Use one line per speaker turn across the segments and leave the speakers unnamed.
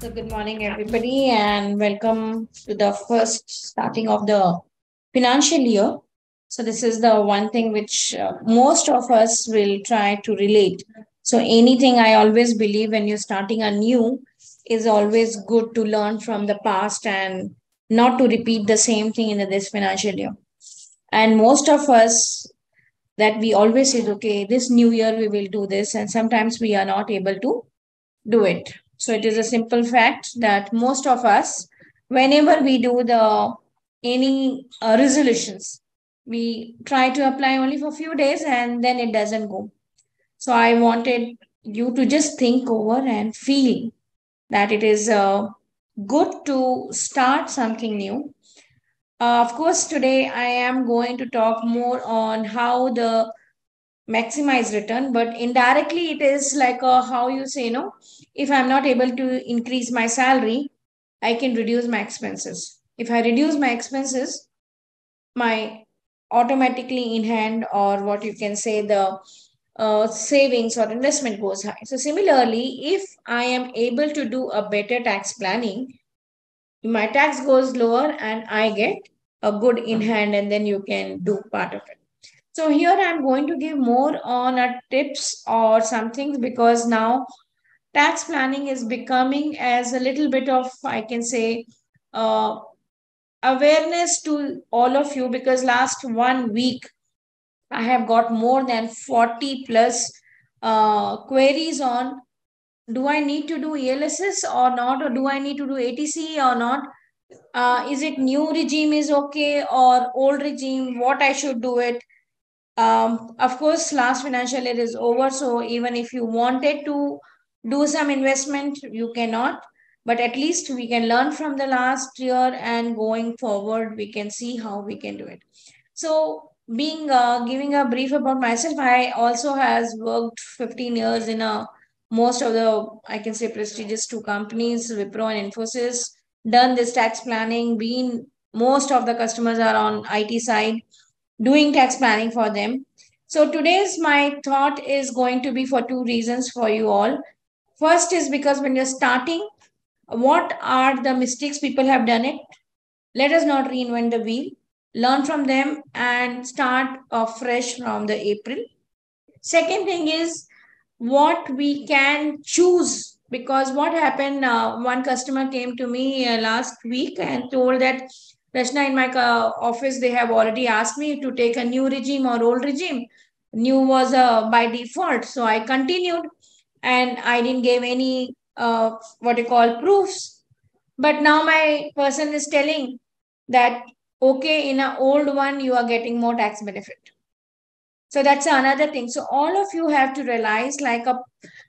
So, good morning, everybody, and welcome to the first starting of the financial year. So, this is the one thing which most of us will try to relate. So, anything I always believe when you're starting a new is always good to learn from the past and not to repeat the same thing in this financial year. And most of us that we always say, okay, this new year we will do this, and sometimes we are not able to do it. So it is a simple fact that most of us, whenever we do the any resolutions, we try to apply only for a few days and then it doesn't go. So I wanted you to just think over and feel that it is good to start something new. Of course, today I am going to talk more on how the maximize return, but indirectly it is like how you say, no, if I'm not able to increase my salary, I can reduce my expenses. If I reduce my expenses, my automatically in hand, or what you can say, the savings or investment goes high. So similarly, if I am able to do a better tax planning, my tax goes lower and I get a good in hand, and then you can do part of it. So here I'm going to give more on a tips or something, because now tax planning is becoming as a little bit of, I can say, uh, awareness to all of you, because last 1 week I have got more than 40 plus queries on, do I need to do ELSS or not, or do I need to do ATC or not? Is it new regime is okay or old regime? What I should do it? Of course, last financial year is over, so even if you wanted to do some investment, you cannot. But at least we can learn from the last year, and going forward, we can see how we can do it. So, being giving a brief about myself, I also has worked 15 years in a most of the, I can say, prestigious two companies, Wipro and Infosys. Done this tax planning. Been most of the customers are on IT side, doing tax planning for them. So today's my thought is going to be for two reasons for you all. First is because when you're starting, what are the mistakes people have done it? Let us not reinvent the wheel. Learn from them and start fresh from the April. Second thing is what we can choose, because what happened, one customer came to me last week and told that, Rashna, in my office they have already asked me to take a new regime or old regime. New was by default, so I continued, and I didn't give any what you call proofs. But now my person is telling that, okay, in an old one you are getting more tax benefit. So that's another thing. So all of you have to realize, like a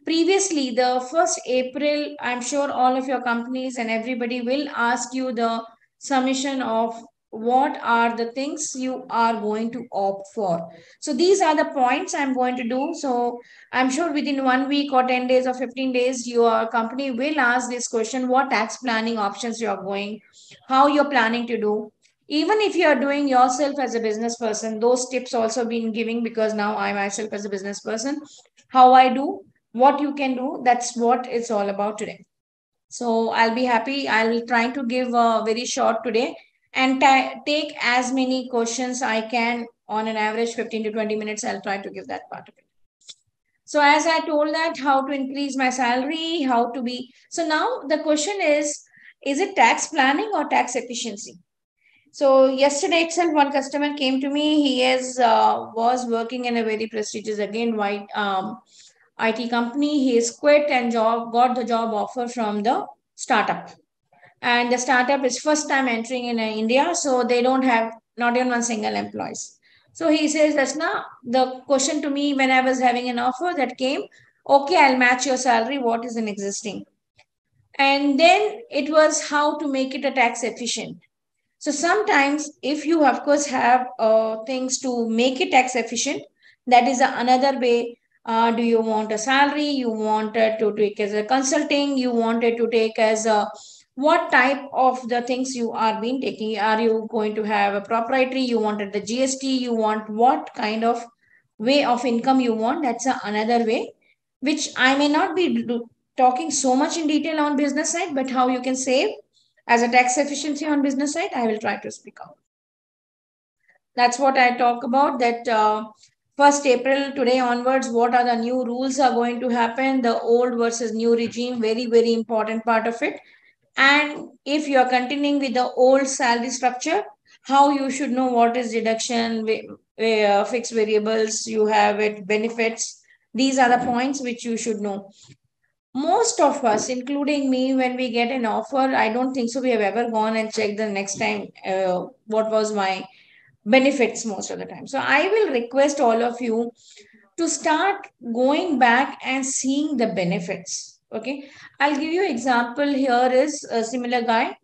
previously the first April, I'm sure all of your companies and everybody will ask you the summation of what are the things you are going to opt for. So these are the points I'm going to do. So I'm sure within 1 week or 10 days or 15 days, your company will ask this question, what tax planning options you are going, how you're planning to do. Even if you are doing yourself as a business person, those tips also been giving, because now I myself as a business person, how I do, what you can do, that's what it's all about today. So I'll be happy, I'll try to give very short today, and take as many questions I can. On an average 15 to 20 minutes, I'll try to give that part of it. So as I told that, how to increase my salary, how to be, so now the question is it tax planning or tax efficiency? So yesterday itself, one customer came to me. He is was working in a very prestigious, again, white IT company. He is quit and got the job offer from the startup. And the startup is first time entering in India, so they don't have not even one single employees. So he says, Rachna, the question to me when I was having an offer that came, okay, I'll match your salary. What is an existing? And then it was how to make it a tax efficient. So sometimes, if you of course have things to make it tax efficient, that is another way. Do you want a salary? You wanted to take as a consulting? You wanted to take as a what type of the things you are being taking? Are you going to have a proprietary? You wanted the GST? You want what kind of way of income you want? That's another way, which I may not be talking so much in detail on business side, but how you can save as a tax efficiency on business side, I will try to speak out. That's what I talk about, that 1st April today onwards, what are the new rules are going to happen, the old versus new regime, very, very important part of it. And if you are continuing with the old salary structure, how you should know what is deduction, fixed variables, you have it, benefits. These are the points which you should know. Most of us, including me, when we get an offer, I don't think so we have ever gone and checked the next time what was my benefits most of the time. So I will request all of you to start going back and seeing the benefits. Okay, I'll give you example. Here is a similar guy.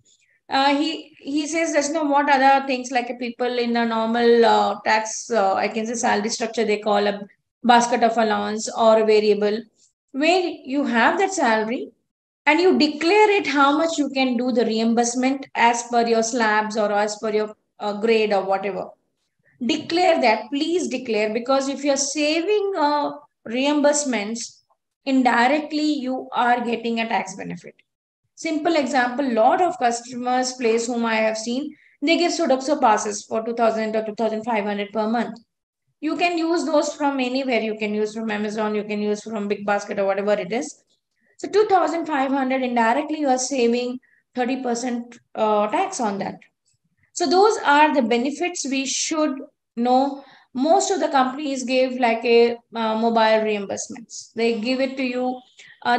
He says there's no what other things like a people in a normal tax I can say salary structure they call a basket of allowance or a variable, where you have that salary and you declare it how much you can do the reimbursement as per your slabs or as per your grade or whatever. Declare that, please declare, because if you're saving reimbursements, indirectly you are getting a tax benefit. Simple example, lot of customers place whom I have seen, they give Sudoxo passes for 2000 or 2500 per month. You can use those from anywhere. You can use from Amazon, you can use from Big Basket or whatever it is. So 2500 indirectly you are saving 30% tax on that. So those are the benefits we should know. Most of the companies give like a mobile reimbursements. They give it to you.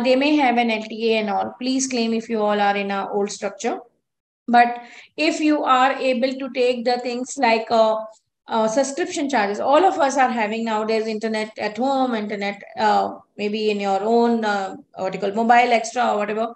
They may have an LTA and all. Please claim if you all are in a old structure. But if you are able to take the things like subscription charges, all of us are having nowadays internet at home, internet maybe in your own what you call mobile extra or whatever.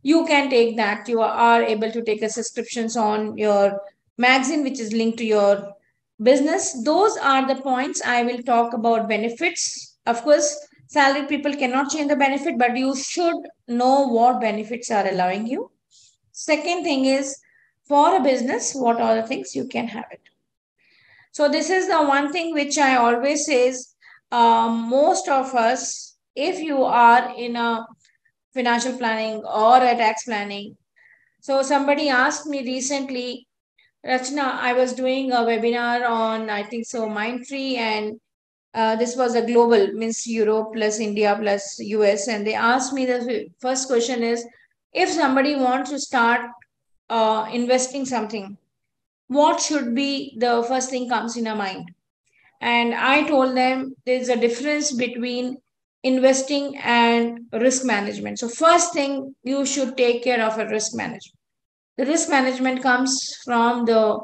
You can take that. You are able to take a subscriptions on your magazine which is linked to your business. Those are the points I will talk about. Benefits, of course, salaried people cannot change the benefit, but you should know what benefits are allowing you. Second thing is, for a business, what are the things you can have it. So this is the one thing which I always says, most of us, if you are in a financial planning or a tax planning. So somebody asked me recently, Rachna, I was doing a webinar on, I think so, Mindtree, and this was a global, means Europe plus India plus US. And they asked me, the first question is, if somebody wants to start investing something, what should be the first thing comes in a mind? And I told them there's a difference between investing and risk management. So first thing, you should take care of a risk management. The risk management comes from the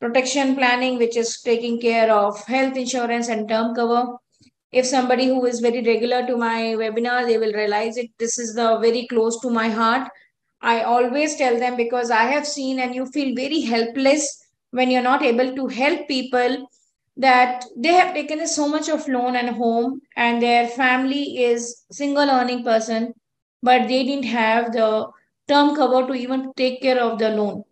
protection planning, which is taking care of health insurance and term cover. If somebody who is very regular to my webinar, they will realize it. This is the very close to my heart. I always tell them, because I have seen and you feel very helpless when you're not able to help people, that they have taken so much of loan and home and their family is single earning person, but they didn't have the term cover to even take care of the loan.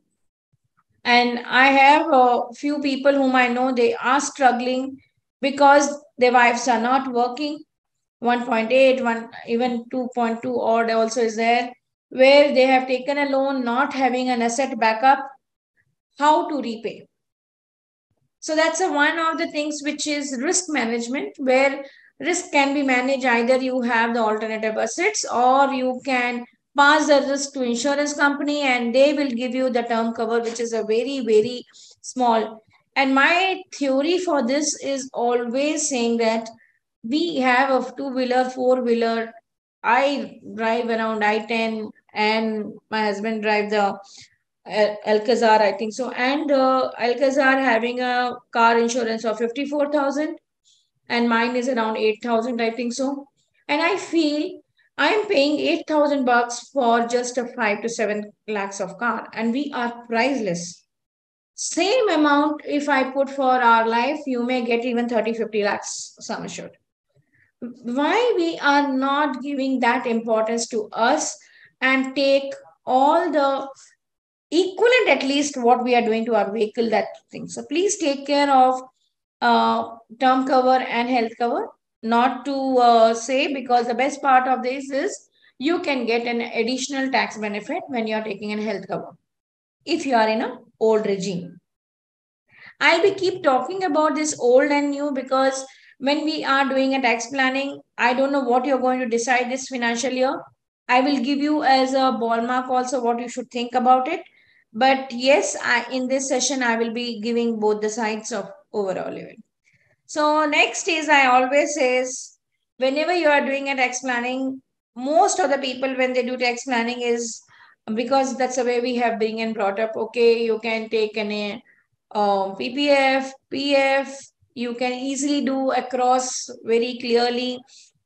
And I have a few people whom I know, they are struggling because their wives are not working. 1.8, even 2.2 odd also is there, where they have taken a loan not having an asset backup. How to repay? So that's a one of the things which is risk management, where risk can be managed. Either you have the alternative assets or you can pass the risk to insurance company and they will give you the term cover, which is a very, very small. And my theory for this is always saying that we have a two-wheeler, four-wheeler. I drive around I-10 and my husband drive the Alcazar, I think so. And Alcazar having a car insurance of 54,000 and mine is around 8,000, I think so. And I feel I'm paying 8,000 bucks for just a 5 to 7 lakhs of car and we are priceless. Same amount if I put for our life, you may get even 30, 50 lakhs sum assured. Why we are not giving that importance to us and take all the equivalent, at least what we are doing to our vehicle, that thing. So please take care of term cover and health cover. Not to say, because the best part of this is you can get an additional tax benefit when you are taking a health cover if you are in an old regime. I'll be keep talking about this old and new because when we are doing a tax planning, I don't know what you're going to decide this financial year. I will give you as a ballpark also what you should think about it. But yes, in this session, I will be giving both the sides of overall event. So next is I always says whenever you are doing a tax planning, most of the people when they do tax planning is because that's the way we have been and brought up. Okay, you can take an PPF, PF, you can easily do across very clearly.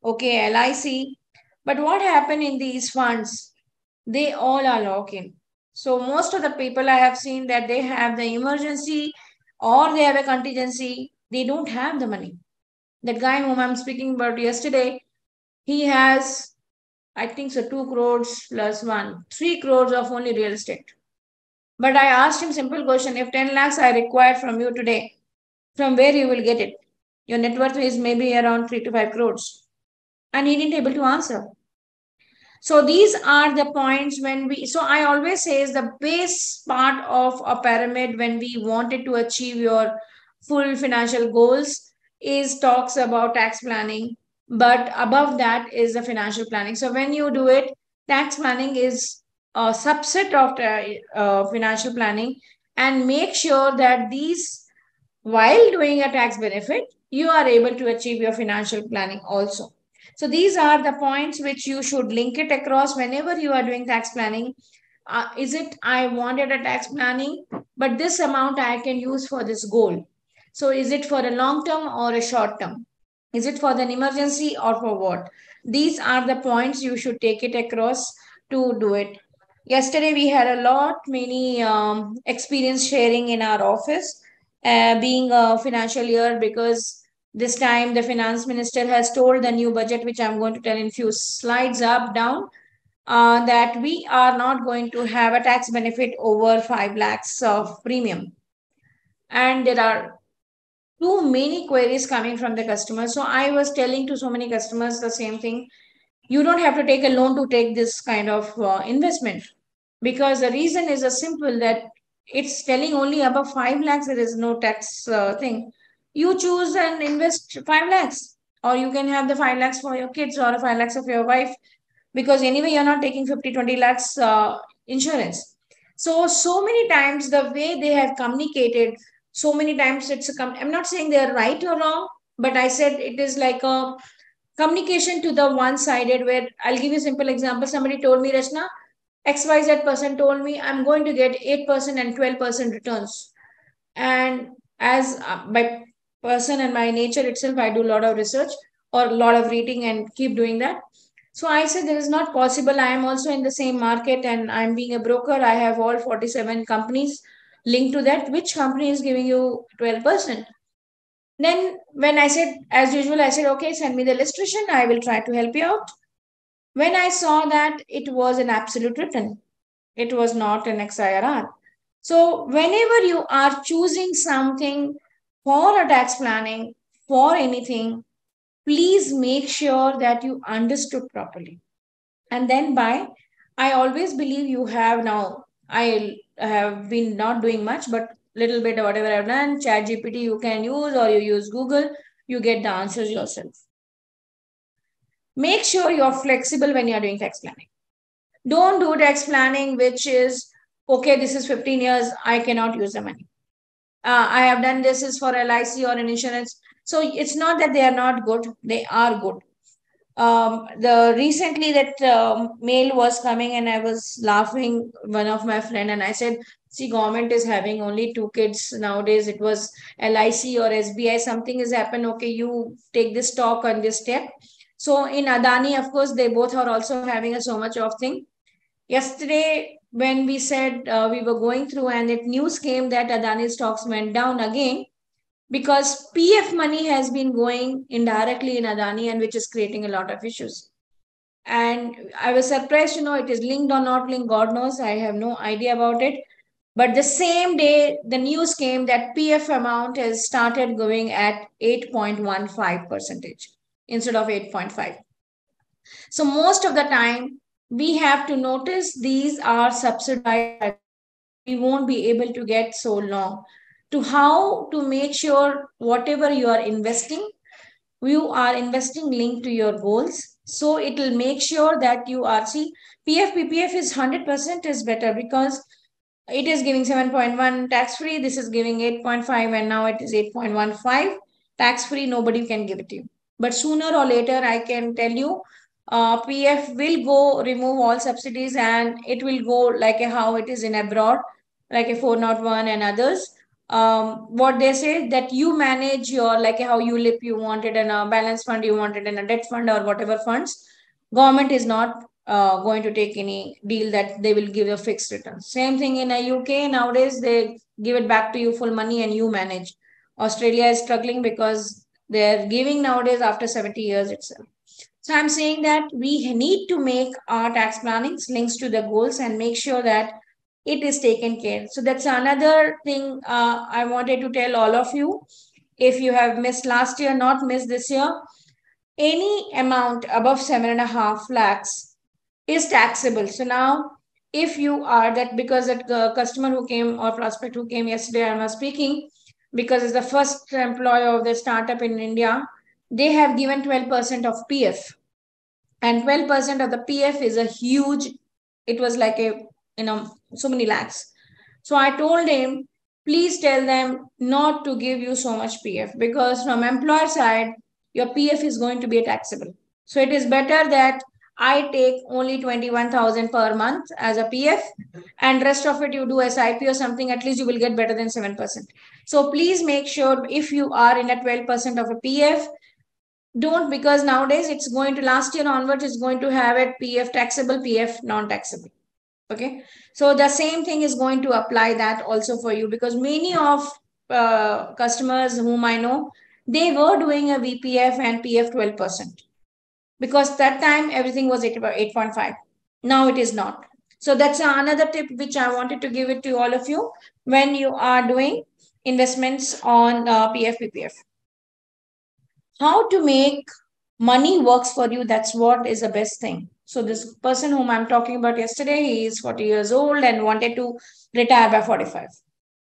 Okay, LIC. But what happened in these funds? They all are locked in. So most of the people I have seen that they have the emergency or they have a contingency, they don't have the money. That guy whom I'm speaking about yesterday, he has, I think so, 2 crores plus 1, 3 crores of only real estate. But I asked him simple question, if 10 lakhs I require from you today, from where you will get it? Your net worth is maybe around 3 to 5 crores. And he didn't able to answer. So these are the points when so I always say is the base part of a pyramid when we wanted to achieve your full financial goals is talks about tax planning. But above that is the financial planning. So when you do it, tax planning is a subset of the, financial planning, and make sure that these, while doing a tax benefit, you are able to achieve your financial planning also. So these are the points which you should link it across whenever you are doing tax planning. Is it I wanted a tax planning, but this amount I can use for this goal. So is it for a long term or a short term? Is it for an emergency or for what? These are the points you should take it across to do it. Yesterday we had a lot many experience sharing in our office, being a financial year, because this time the finance minister has told the new budget, which I'm going to tell in few slides up down, that we are not going to have a tax benefit over 5 lakhs of premium. And there are too many queries coming from the customers. So I was telling to so many customers the same thing. You don't have to take a loan to take this kind of investment, because the reason is a simple that it's telling only above 5 lakhs there is no tax thing. You choose and invest 5 lakhs, or you can have the 5 lakhs for your kids or 5 lakhs of your wife, because anyway you're not taking 50-20 lakhs insurance. So many times the way they have communicated, so many times I'm not saying they're right or wrong, but I said it is like a communication to the one sided, where I'll give you a simple example. Somebody told me, Rachna, XYZ person told me I'm going to get 8% and 12% returns. And as by person and my nature itself, I do a lot of research or a lot of reading and keep doing that. So I said, this is not possible. I am also in the same market and I'm being a broker. I have all 47 companies linked to that. Which company is giving you 12%? Then when I said, as usual, I said, okay, send me the illustration. I will try to help you out. When I saw that it was an absolute return, it was not an XIRR. So whenever you are choosing something for a tax planning, for anything, please make sure that you understood properly. And then I always believe you have now, I have been not doing much, but little bit of whatever I've done, chat GPT you can use, or you use Google, you get the answers yourself. Make sure you're flexible when you're doing tax planning. Don't do tax planning, which is, okay, this is 15 years, I cannot use the money. I have done this is for LIC or an insurance. So it's not that they are not good, they are good. The recently that mail was coming and I was laughing, one of my friend, and I said, see, government is having only 2 kids nowadays. It was LIC or SBI, something has happened. Okay, you take this talk on this step. So in Adani, of course, they both are also having a so much of thing. Yesterday, when we said we were going through and it news came that Adani stocks went down again, because PF money has been going indirectly in Adani, and which is creating a lot of issues. And I was surprised to know it is linked or not linked, God knows, I have no idea about it. But the same day, the news came that PF amount has started going at 8.15% instead of 8.5. So most of the time, we have to notice these are subsidized by government. We won't be able to get so long. To how to make sure whatever you are investing linked to your goals. So it will make sure that you are, see, PF is 100% is better because it is giving 7.1 tax free. This is giving 8.5 and now it is 8.15 tax free. Nobody can give it to you. But sooner or later, I can tell you, PF will go remove all subsidies and it will go like how it is in abroad, like a 401 and others. What they say that you manage your, like how you live, you wanted in a balance fund, you wanted in a debt fund or whatever funds. Government is not going to take any deal that they will give a fixed return. Same thing in a UK nowadays, they give it back to you full money and you manage. Australia is struggling because they're giving nowadays after 70 years itself. So I'm saying that we need to make our tax plannings links to the goals and make sure that it is taken care. So that's another thing I wanted to tell all of you. If you have missed last year, not missed this year, any amount above 7.5 lakhs is taxable. So now, if you are that, because that customer who came or prospect who came yesterday, I was speaking, because it's the first employee of the startup in India, they have given 12% of PF, and 12% of the PF is a huge, it was like a, so many lakhs. So I told him, please tell them not to give you so much PF because from employer side, your PF is going to be taxable. So it is better that I take only 21,000 per month as a PF and rest of it you do SIP or something, at least you will get better than 7%. So please make sure if you are in a 12% of a PF, don't, because nowadays it's going to, last year onwards it's going to have it PF taxable, PF non-taxable. Okay, so the same thing is going to apply that also for you, because many of customers whom I know, they were doing a VPF and PF 12% because that time everything was at about 8.5. Now it is not. So that's another tip which I wanted to give it to all of you when you are doing investments on PF PPF. How to make money works for you, that's what is the best thing. So this person whom I'm talking about yesterday, he is 40 years old and wanted to retire by 45.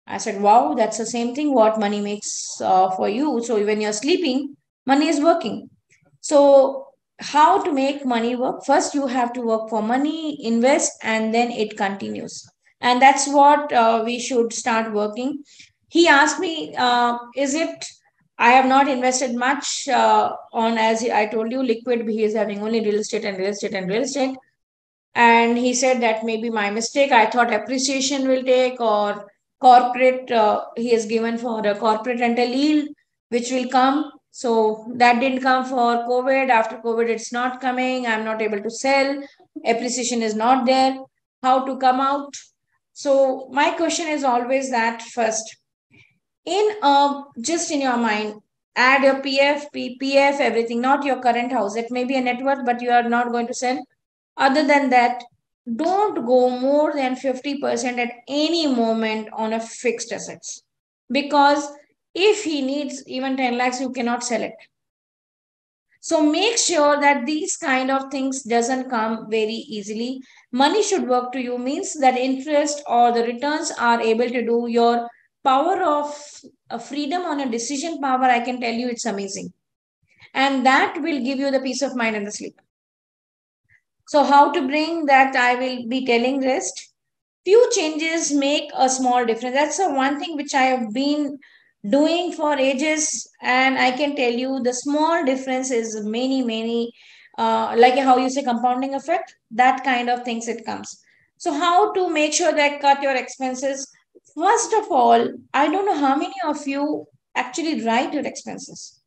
I said, wow, that's the same thing what money makes for you. So when you're sleeping, money is working. So how to make money work? First, you have to work for money, invest, and then it continues. And that's what we should start working. He asked me, is it, I have not invested much on, as I told you, liquid. He is having only real estate and real estate and real estate. And he said that maybe my mistake. I thought appreciation will take, or corporate, he is given for a corporate rental yield, which will come. So that didn't come for COVID. After COVID, it's not coming. I'm not able to sell. Appreciation is not there. How to come out? So my question is always that first, in just in your mind, add your PF, PPF, everything, not your current house. It may be a net worth, but you are not going to sell. Other than that, don't go more than 50% at any moment on a fixed assets. Because if he needs even 10 lakhs, you cannot sell it. So make sure that these kind of things doesn't come very easily. Money should work to you means that interest or the returns are able to do. Your power of freedom on a decision power, I can tell you, it's amazing. And that will give you the peace of mind and the sleep. So how to bring that, I will be telling rest. Few changes make a small difference. That's the one thing which I have been doing for ages, and I can tell you the small difference is many, like how you say compounding effect, that kind of things it comes. So how to make sure that cut your expenses? First of all, I don't know how many of you actually write your expenses.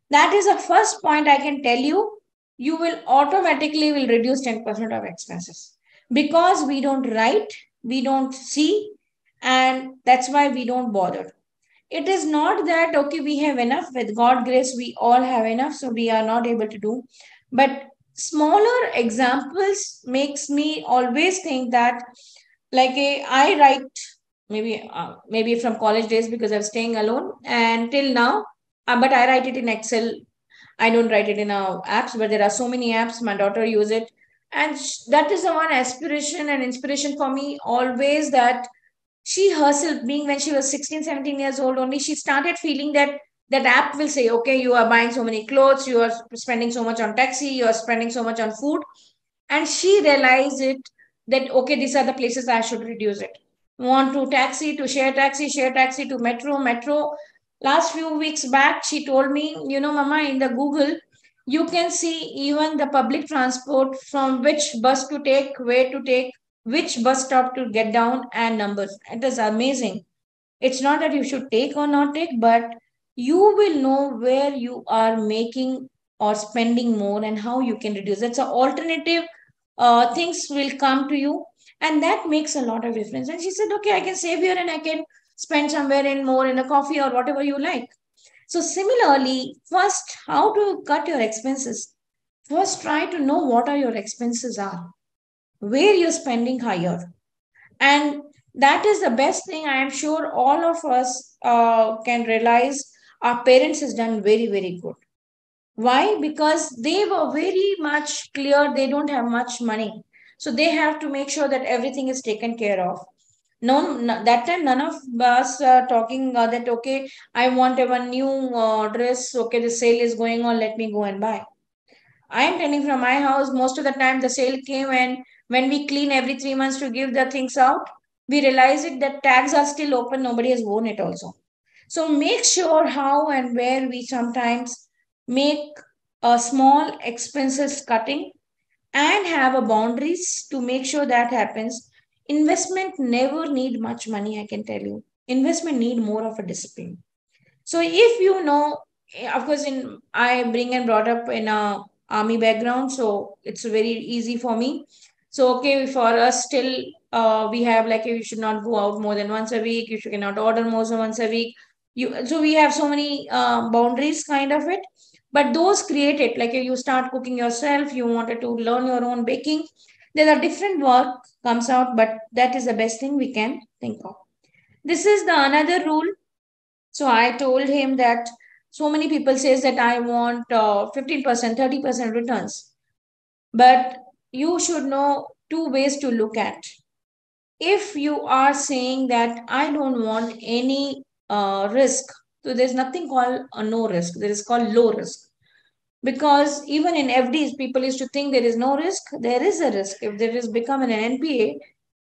That is the first point I can tell you. You will automatically will reduce 10% of expenses because we don't write, we don't see, and that's why we don't bother. It is not that okay, we have enough. With God grace, we all have enough, so we are not able to do. But smaller examples makes me always think that, like I write maybe from college days because I'm staying alone and till now, but I write it in Excel. I don't write it in apps, but there are so many apps. My daughter use it. And that is the one aspiration and inspiration for me always, that she herself, being when she was 16, 17 years old only, she started feeling that that app will say, okay, you are buying so many clothes, you are spending so much on taxi, you are spending so much on food. And she realized it, that okay, these are the places I should reduce it. Want to taxi, to share taxi to metro. Last few weeks back, she told me, mama, in the Google, you can see even the public transport, from which bus to take, where to take, which bus stop to get down, and numbers. It is amazing. It's not that you should take or not take, but you will know where you are making or spending more and how you can reduce. That's an alternative. Things will come to you, and that makes a lot of difference. And she said, okay, I can save here and I can spend somewhere in more in a coffee or whatever you like. So similarly, first, how to cut your expenses. First, try to know what are your expenses are, where you're spending higher, and that is the best thing. I am sure all of us can realize our parents has done very, very good. Why? Because they were very much clear they don't have much money, so they have to make sure that everything is taken care of. No, that time none of us are talking that okay, I want a one new dress, okay, the sale is going on, let me go and buy. I am telling from my house, most of the time the sale came, and when we clean every 3 months to give the things out, we realize it that tags are still open, nobody has worn it also. So make sure how and where we sometimes make a small expenses cutting and have a boundaries to make sure that happens. Investment never need much money, I can tell you. Investment need more of a discipline. So if you know, of course, in I bring and brought up in a army background, so it's very easy for me. So okay, for us still, we have like you should not go out more than once a week. You should cannot order more than once a week. So we have so many boundaries, kind of it. But those create it, like you start cooking yourself. You wanted to learn your own baking. There are different work comes out, but that is the best thing we can think of. This is the another rule. So I told him that so many people says that I want 15%, 30% returns. But you should know two ways to look at. If you are saying that I don't want any risk, so there's nothing called a no risk. There is called low risk. Because even in FDs, people used to think there is no risk. There is a risk. If there is become an NPA,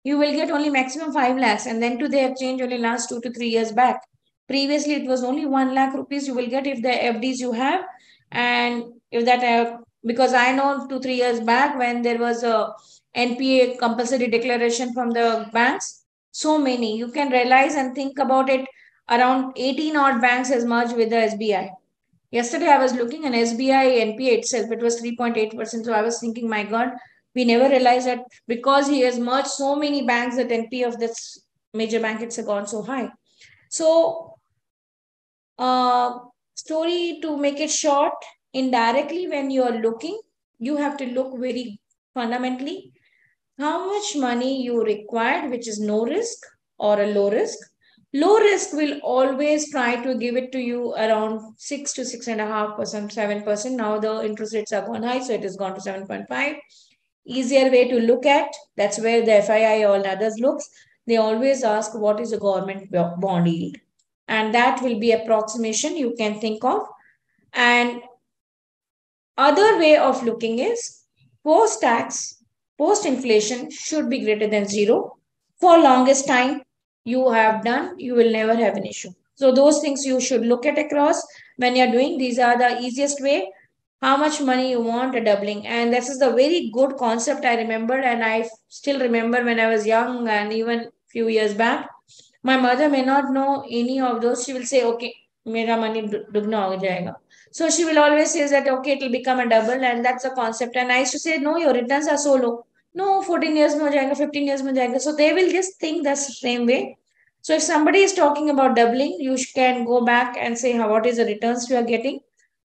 you will get only maximum 5 lakhs. And then too, they have changed only last 2 to 3 years back. Previously, it was only 1 lakh rupees you will get if the FDs you have. And if that, because I know 2, 3 years back when there was a NPA compulsory declaration from the banks, so many, you can realize and think about it, around 18 odd banks has merged with the SBI. Yesterday, I was looking at SBI NPA itself, it was 3.8%. So I was thinking, my God, we never realized that because he has merged so many banks, that NPA of this major bank it's gone so high. So, uh, story to make it short, indirectly, when you are looking, you have to look very fundamentally how much money you require, which is no risk or a low risk. Low risk will always try to give it to you around 6 to 6.5%, 7%. Now the interest rates are gone high, so it has gone to 7.5. Easier way to look at, that's where the FII or others looks. They always ask what is the government bond yield, and that will be approximation you can think of. And other way of looking is post tax, post inflation should be greater than zero. For longest time you have done, you will never have an issue. So those things you should look at across when you're doing. These are the easiest way. How much money you want, a doubling. And this is a very good concept I remember. And I still remember when I was young and even few years back. My mother may not know any of those. She will say, okay, mera money dugna ho jayega. So she will always say that, okay, it will become a double, and that's a concept. And I used to say, no, your returns are so low. No, 14 years mein ho jayega, 15 years mein ho jayega. So they will just think the same way. So if somebody is talking about doubling, you can go back and say, how, what is the returns you are getting?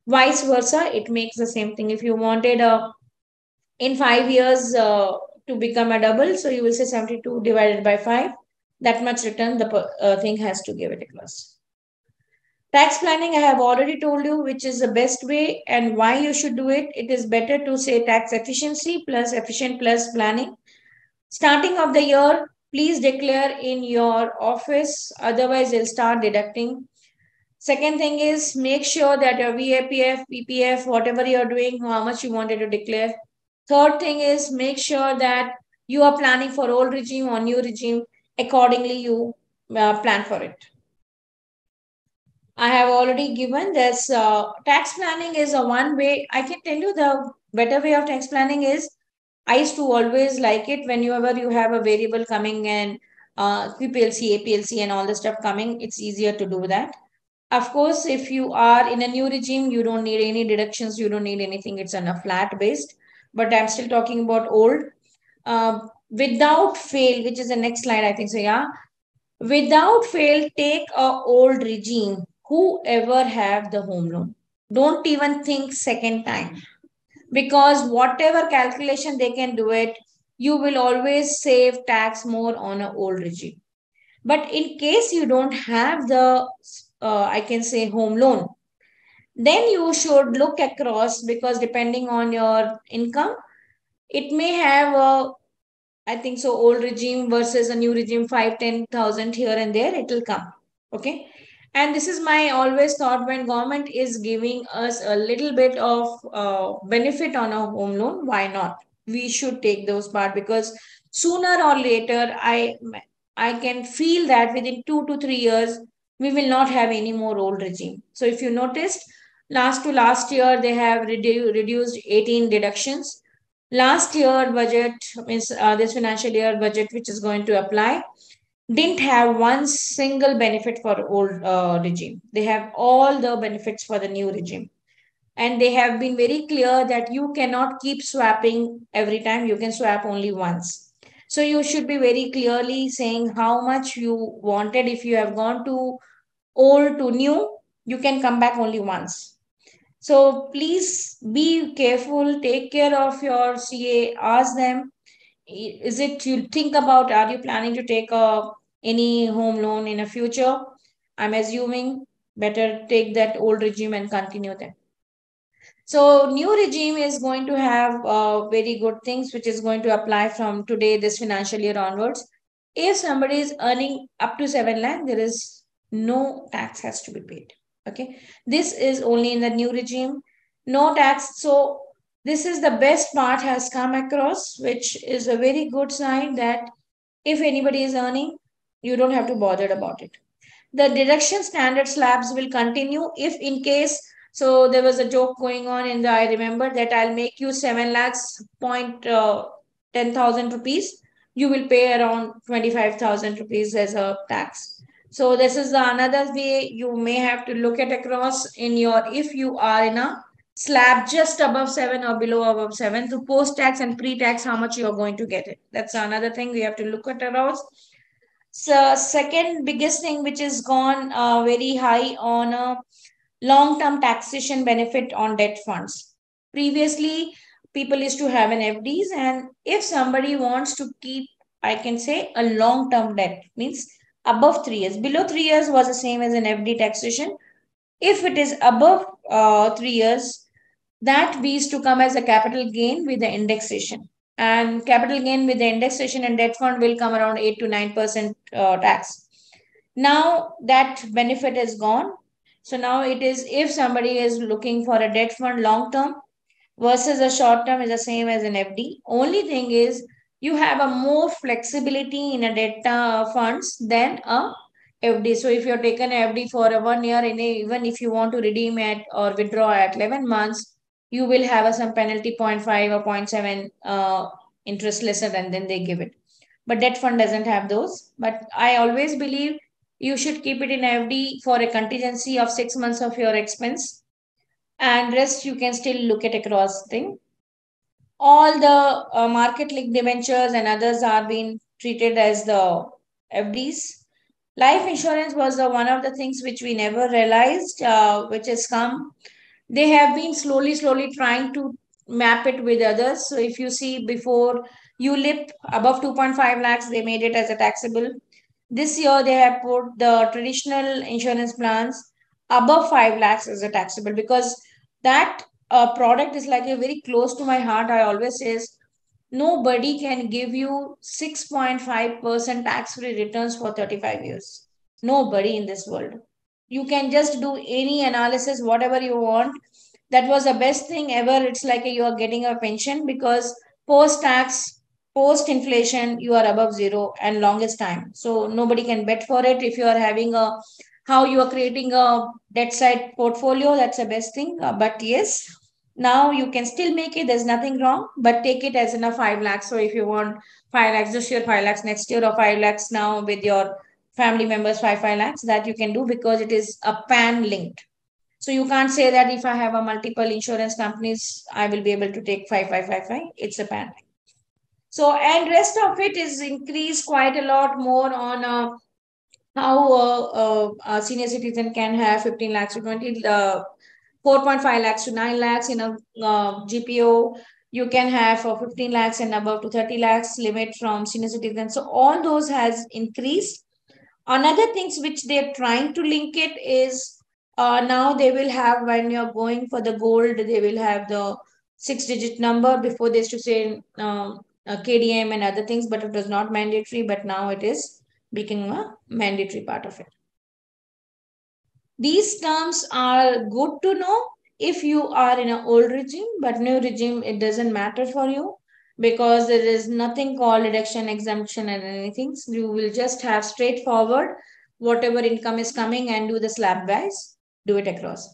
Vice versa, it makes the same thing. If you wanted in 5 years to become a double, so you will say 72 divided by 5. That much return the thing has to give it across. Tax planning, I have already told you which is the best way and why you should do it. It is better to say tax efficiency plus efficient plus planning. Starting of the year, please declare in your office, otherwise, they'll start deducting. Second thing is make sure that your VAPF, PPF, whatever you're doing, how much you wanted to declare. Third thing is make sure that you are planning for old regime or new regime. Accordingly, you plan for it. I have already given this. Tax planning is a one way. I can tell you the better way of tax planning is I used to always like it whenever you have a variable coming and PPLC, APLC, and all the stuff coming. It's easier to do that. Of course, if you are in a new regime, you don't need any deductions, you don't need anything. It's on a flat based. But I'm still talking about old. Without fail, which is the next slide, I think so. Yeah, without fail, take a old regime. Whoever have the home loan, don't even think second time because whatever calculation they can do it, you will always save tax more on an old regime. But in case you don't have the, I can say, home loan, then you should look across because depending on your income, it may have a, I think so, old regime versus a new regime, 5, 10,000 here and there, it will come. Okay. And this is my always thought when government is giving us a little bit of benefit on a home loan, why not? We should take those part because sooner or later, I can feel that within 2 to 3 years, we will not have any more old regime. So if you noticed, last to last year, they have reduced 18 deductions. Last year budget means this financial year budget which is going to apply didn't have one single benefit for old regime. They have all the benefits for the new regime, and they have been very clear that you cannot keep swapping every time. You can swap only once. So you should be very clearly saying how much you wanted. If you have gone to old to new, you can come back only once. So please be careful, take care of your CA, ask them, is it you think about, are you planning to take any home loan in a future? I'm assuming better take that old regime and continue them. So new regime is going to have very good things which is going to apply from today, this financial year onwards. If somebody is earning up to 7 lakh, there is no tax has to be paid. Okay. This is only in the new regime. No tax. So this is the best part has come across, which is a very good sign that if anybody is earning, you don't have to bother about it. The deduction standard slabs will continue if in case, so there was a joke going on in the, I remember that I'll make you 7 lakhs point 10,000 rupees, you will pay around 25,000 rupees as a tax. So this is the another way you may have to look at across in your, if you are in a slab just above 7 or below above 7, to post tax and pre-tax how much you are going to get it. That's another thing we have to look at around. So second biggest thing which is gone very high on a long-term taxation benefit on debt funds. Previously, people used to have an FDs, and if somebody wants to keep, I can say, a long-term debt means above 3 years. Below 3 years was the same as an FD taxation. If it is above 3 years, that we used to come as a capital gain with the indexation. And capital gain with the indexation and debt fund will come around 8 to 9% tax. Now that benefit is gone. So now it is if somebody is looking for a debt fund long term versus a short term is the same as an FD. Only thing is you have a more flexibility in a debt funds than a FD. So if you're taken FD for a 1 year, and even if you want to redeem it or withdraw at 11 months, you will have a some penalty 0.5 or 0.7 interest lesser than then they give it. But debt fund doesn't have those. But I always believe you should keep it in FD for a contingency of 6 months of your expense, and rest you can still look at across thing. All the market linked debentures and others are being treated as the FDs. Life insurance was the one of the things which we never realized, which has come. They have been slowly trying to map it with others. So if you see before ULIP above 2.5 lakhs, they made it as a taxable. This year they have put the traditional insurance plans above 5 lakhs is a taxable, because that product is like a very close to my heart. I always says nobody can give you 6.5% tax free returns for 35 years. Nobody in this world. You can just do any analysis, whatever you want. That was the best thing ever. It's like you are getting a pension, because post tax, post inflation, you are above zero and longest time. So nobody can bet for it. If you are having a, how you are creating a debt side portfolio, that's the best thing. But yes, now you can still make it. There's nothing wrong, but take it as in a 5 lakhs. So if you want 5 lakhs this year, 5 lakhs next year, or 5 lakhs now with your family members, 5 lakhs, that you can do, because it is a pan linked. So you can't say that if I have a multiple insurance companies, I will be able to take 5. It's a pan. So, and rest of it is increased quite a lot more on how a senior citizen can have 15 lakhs to 20, 4.5 lakhs to 9 lakhs in a GPO. You can have 15 lakhs and above to 30 lakhs limit from senior citizens. So all those has increased. Another things which they're trying to link it is, now they will have, when you're going for the gold, they will have the 6-digit number. Before they used to say KDM and other things, but it was not mandatory. But now it is becoming a mandatory part of it. These terms are good to know if you are in an old regime, but new regime, it doesn't matter for you, because there is nothing called deduction, exemption, and anything. So you will just have straightforward whatever income is coming and do the slab wise, do it across.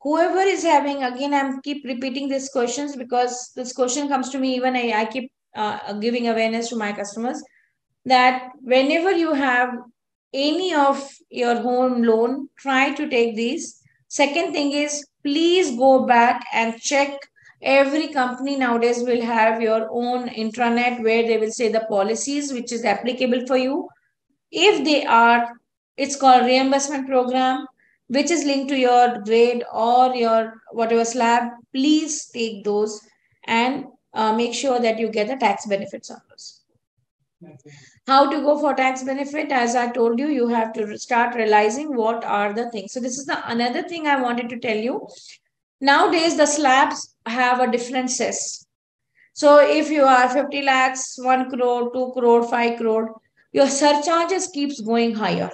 Whoever is having, again, I'm keep repeating these questions because this question comes to me, even I keep giving awareness to my customers, that whenever you have any of your home loan, try to take these. Second thing is, please go back and check. Every company nowadays will have your own intranet where they will say the policies which is applicable for you. If they are, it's called reimbursement program, which is linked to your grade or your whatever slab. Please take those and make sure that you get the tax benefits on those. How to go for tax benefit? As I told you, you have to start realizing what are the things. So this is the another thing I wanted to tell you. Nowadays, the slabs have a different cess. So if you are 50 lakhs, 1 crore, 2 crore, 5 crore, your surcharges keeps going higher.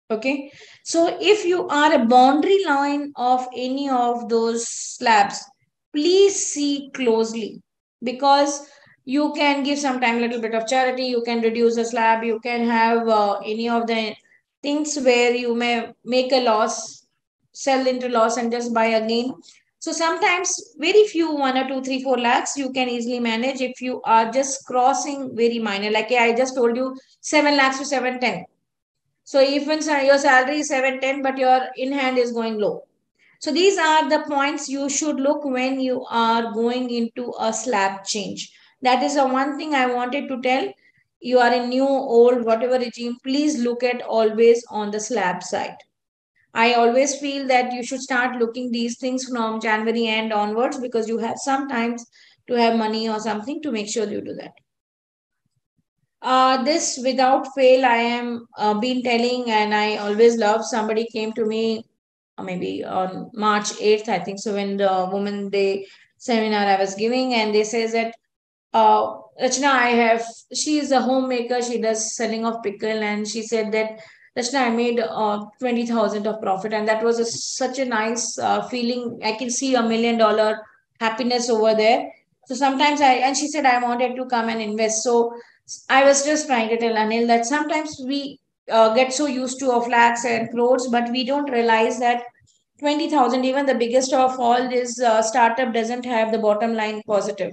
Okay. So if you are a boundary line of any of those slabs, please see closely, because you can give sometime a little bit of charity, you can reduce a slab, you can have any of the things where you may make a loss, sell into loss and just buy again. So sometimes very few, 1 or 2, 3, 4 lakhs you can easily manage if you are just crossing very minor. Like I just told you, 7 lakhs to 710. So even your salary is 710, but your in hand is going low. So these are the points you should look when you are going into a slab change. That is the one thing I wanted to tell. You are in new, old, whatever regime, please look at always on the slab side. I always feel that you should start looking these things from January end onwards, because you have sometimes to have money or something to make sure you do that. This without fail, I am been telling, and I always love. Somebody came to me maybe on March 8th, I think. So when the Women Day seminar I was giving, and they says that Rachna, she is a homemaker. She does selling of pickle, and she said that Rachna, I made 20,000 of profit, and that was such a nice feeling. I can see $1 million happiness over there. So sometimes and she said I wanted to come and invest. So I was just trying to tell Anil that sometimes we get so used to of lakhs and crores, but we don't realize that 20,000, even the biggest of all this startup doesn't have the bottom line positive.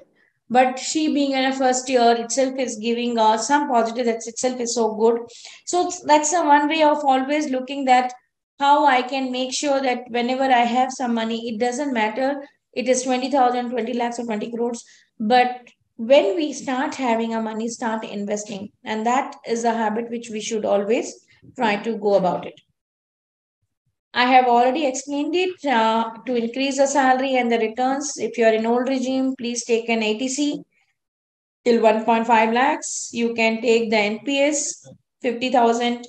But she being in a first year itself is giving some positive, that itself is so good. So that's the one way of always looking that how I can make sure that whenever I have some money, it doesn't matter. It is 20,000, 20 lakhs or 20 crores. But when we start having our money, start investing. And that is a habit which we should always try to go about it. I have already explained it. To increase the salary and the returns, if you are in old regime, please take an ATC till 1.5 lakhs. You can take the NPS 50,000.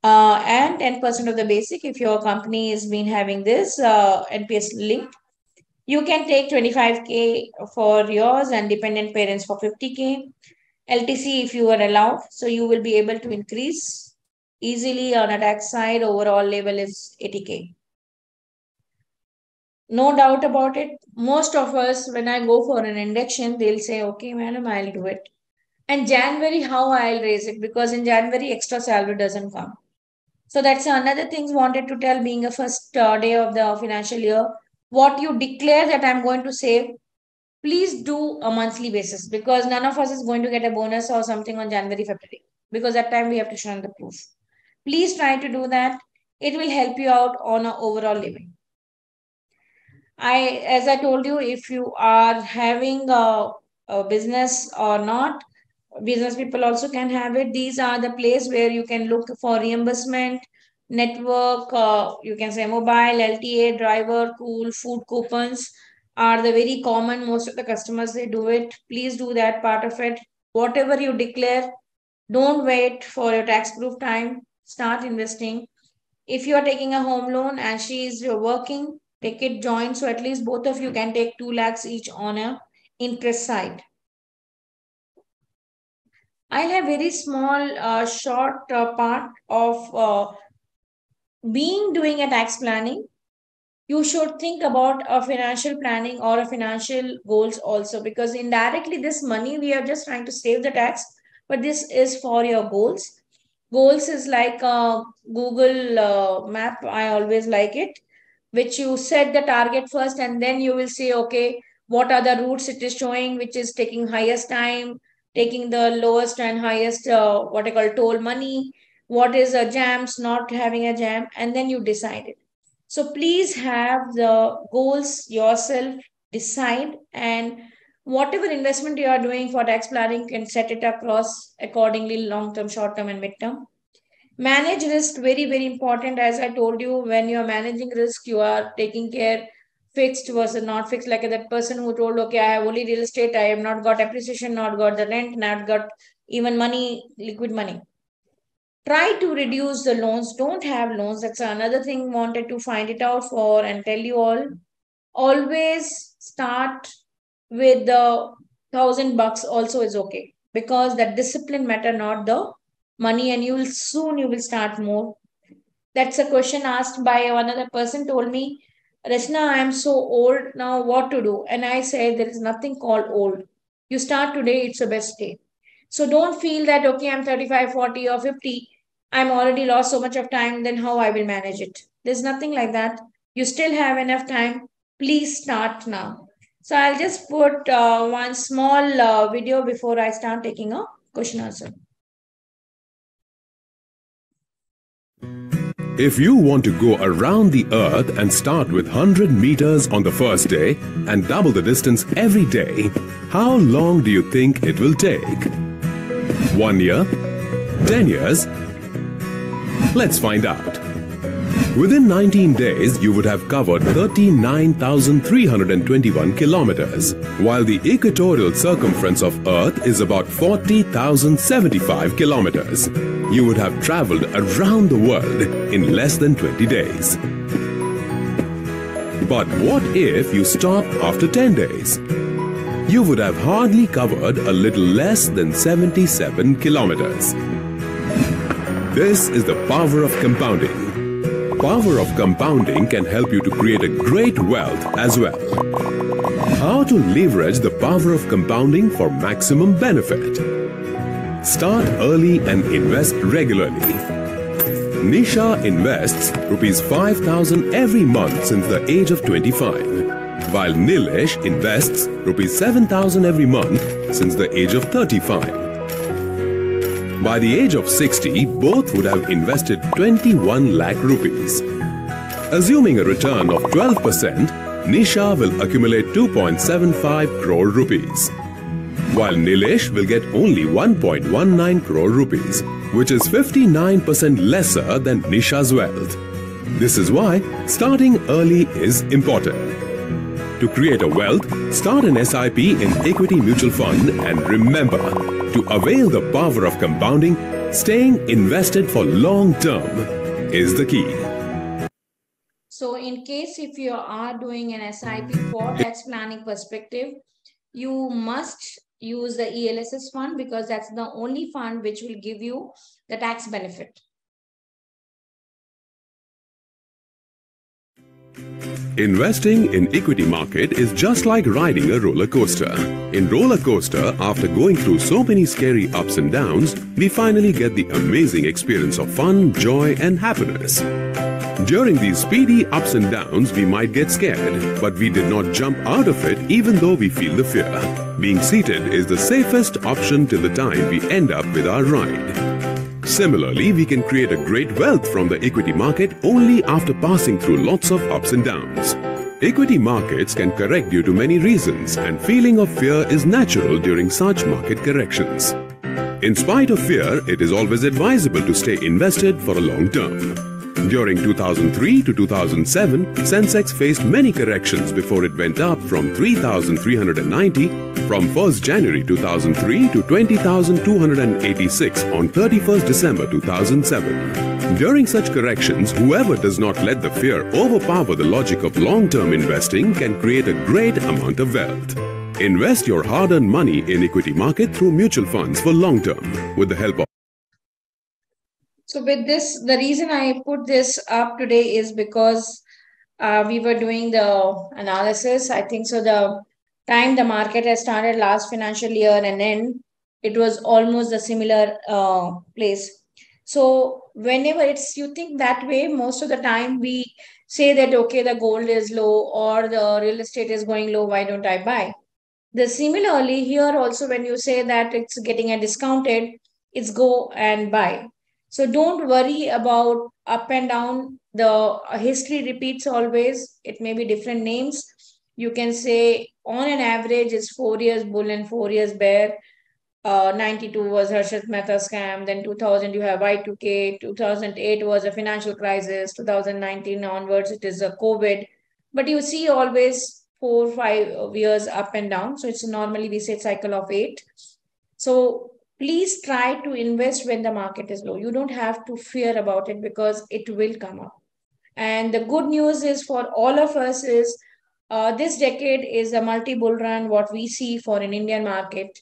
and 10% of the basic if your company has been having this NPS linked. You can take 25K for yours and dependent parents for 50K. LTC if you are allowed. So you will be able to increase easily on a tax side. Overall level is 80K. No doubt about it. Most of us, when I go for an induction, they'll say, okay, madam, I'll do it. And January, how I'll raise it? Because in January, extra salary doesn't come. So that's another thing wanted to tell being a first day of the financial year. What you declare that I'm going to save, please do a monthly basis because none of us is going to get a bonus or something on January, February because that time we have to show the proof. Please try to do that. It will help you out on an overall living. As I told you, if you are having a business or not, business people also can have it. These are the place where you can look for reimbursement, network, you can say mobile, LTA, driver, cool, food coupons are the very common. Most of the customers, they do it. Please do that part of it. Whatever you declare, don't wait for your tax proof time. Start investing. If you are taking a home loan and she is working, take it joint. So at least both of you can take 2 lakhs each on a interest side. I'll have very small, short part of being doing a tax planning. You should think about a financial planning or a financial goals also because indirectly this money we are just trying to save the tax, but this is for your goals. Goals is like a Google map. I always like it, which you set the target first and then you will say, okay, what are the routes it is showing, which is taking highest time, taking the lowest and highest, what I call toll money, what is a jams, not having a jam, and then you decide it. So please have the goals yourself, decide, and whatever investment you are doing for tax planning, can set it across accordingly long term, short term, and mid term. Manage risk, very, very important. As I told you, when you are managing risk, you are taking care fixed versus not fixed. Like that person who told, okay, I have only real estate, I have not got appreciation, not got the rent, not got even money, liquid money. Try to reduce the loans. Don't have loans. That's another thing wanted to find it out for and tell you all. Always start with the $1,000 also is okay because that discipline matter, not the money, and you will start more. That's a question asked by another person told me, Rachna, I am so old now, what to do? And I say there is nothing called old. You start today, it's the best day. So don't feel that, okay, I'm 35, 40 or 50. I'm already lost so much of time, then how I will manage it? There's nothing like that. You still have enough time. Please start now. So I'll just put one small video before I start taking a question answer.
If you want to go around the earth and start with 100 meters on the first day and double the distance every day, how long do you think it will take? 1 year? 10 years? Let's find out. Within 19 days, you would have covered 39,321 kilometers, while the equatorial circumference of Earth is about 40,075 kilometers. You would have traveled around the world in less than 20 days. But what if you stop after 10 days? You would have hardly covered a little less than 77 kilometers. This is the power of compounding. Power of compounding can help you to create a great wealth as well. How to leverage the power of compounding for maximum benefit? Start early and invest regularly. Nisha invests rupees 5,000 every month since the age of 25, while Nilesh invests rupees 7,000 every month since the age of 35. By the age of 60, both would have invested 21 lakh rupees. Assuming a return of 12%, Nisha will accumulate 2.75 crore rupees, while Nilesh will get only 1.19 crore rupees, which is 59% lesser than Nisha's wealth. This is why starting early is important. To create a wealth, start an SIP in Equity Mutual Fund and remember, to avail the power of compounding, Staying invested for long term is the key.
So in case if you are doing an SIP for tax planning perspective, you must use the ELSS fund because that's the only fund which will give you the tax benefit.
Investing in equity market is just like riding a roller coaster. In roller coaster, after going through so many scary ups and downs, we finally get the amazing experience of fun, joy and happiness. During these speedy ups and downs, we might get scared, but we did not jump out of it even though we feel the fear. Being seated is the safest option till the time we end up with our ride. Similarly, we can create a great wealth from the equity market only after passing through lots of ups and downs. Equity markets can correct due to many reasons, and feeling of fear is natural during such market corrections. In spite of fear, it is always advisable to stay invested for a long term. During 2003 to 2007, Sensex faced many corrections before it went up from 3,390 from 1st January 2003 to 20,286 on 31st December 2007. During such corrections, whoever does not let the fear overpower the logic of long-term investing can create a great amount of wealth. Invest your hard-earned money in equity market through mutual funds for long term with the help of.
So with this, the reason I put this up today is because we were doing the analysis. I think so the time the market has started last financial year and then it was almost a similar place. So whenever you think that way, most of the time we say that, okay, the gold is low or the real estate is going low, why don't I buy? Similarly here also when you say that it's getting a discounted, it's go and buy. So don't worry about up and down. The history repeats always. It may be different names. You can say on an average it's 4 years bull and 4 years bear. 92 was Harshit Mehta scam. Then 2000 you have Y2K. 2008 was a financial crisis. 2019 onwards it is a COVID. But you see always 4 5 years up and down. So it's normally we say cycle of 8. So please try to invest when the market is low. You don't have to fear about it because it will come up. And the good news is for all of us is this decade is a multi-bull run, what we see for an Indian market.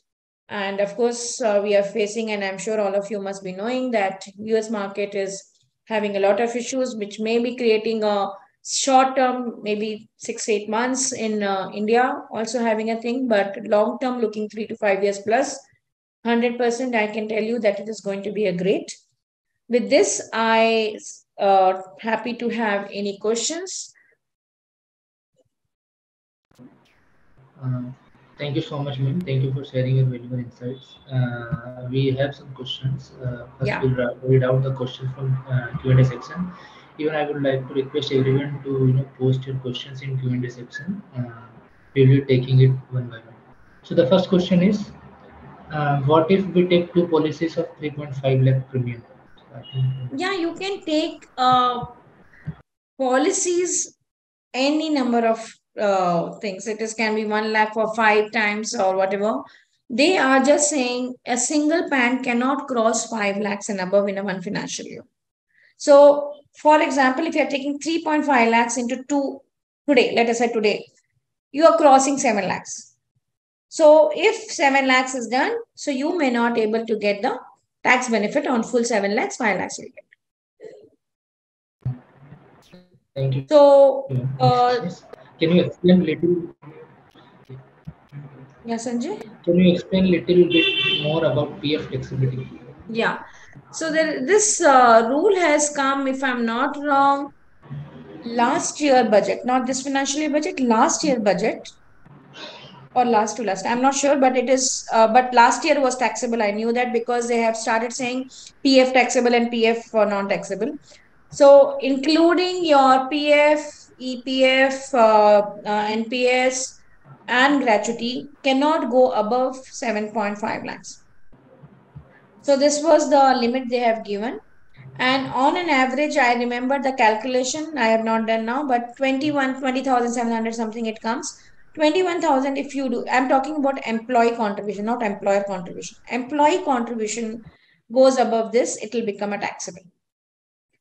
And of course, we are facing, and I'm sure all of you must be knowing that US market is having a lot of issues, which may be creating a short term, maybe 6 8 months in India, also having a thing, but long term, looking 3 to 5 years plus. 100% I can tell you that it is going to be a great. With this, I happy to have any questions.
Thank you so much, ma'am. Thank you for sharing your valuable insights. We have some questions. First,
Yeah.
we'll read out the questions from Q&A section. Even I would like to request everyone to post your questions in Q&A section. We'll be taking it one by one. So the first question is, what if we take two policies of 3.5 lakh premium?
Yeah, you can take policies, any number of things. It is can be 1 lakh for 5 times or whatever. They are just saying a single PAN cannot cross 5 lakhs and above in a one financial year. So, for example, if you are taking 3.5 lakhs into two today, let us say today, you are crossing 7 lakhs. So, if 7 lakhs is done, so you may not able to get the tax benefit on full 7 lakhs, 5 lakhs will get.
Thank you.
So,
can you explain little?
Yeah, Sanjay?
Can you explain little bit more about PF flexibility?
Yeah. So this rule has come, if I'm not wrong, last year budget, not this financial year budget, last year budget or last to last. I'm not sure, but it is, but last year was taxable. I knew that because they have started saying PF taxable and PF for non-taxable. So including your PF, EPF, NPS and gratuity cannot go above 7.5 lakhs. So this was the limit they have given. And on an average, I remember the calculation, I have not done now, but 20,700 something it comes. 21,000 if you do, I'm talking about employee contribution, not employer contribution. Employee contribution goes above this, it will become a taxable.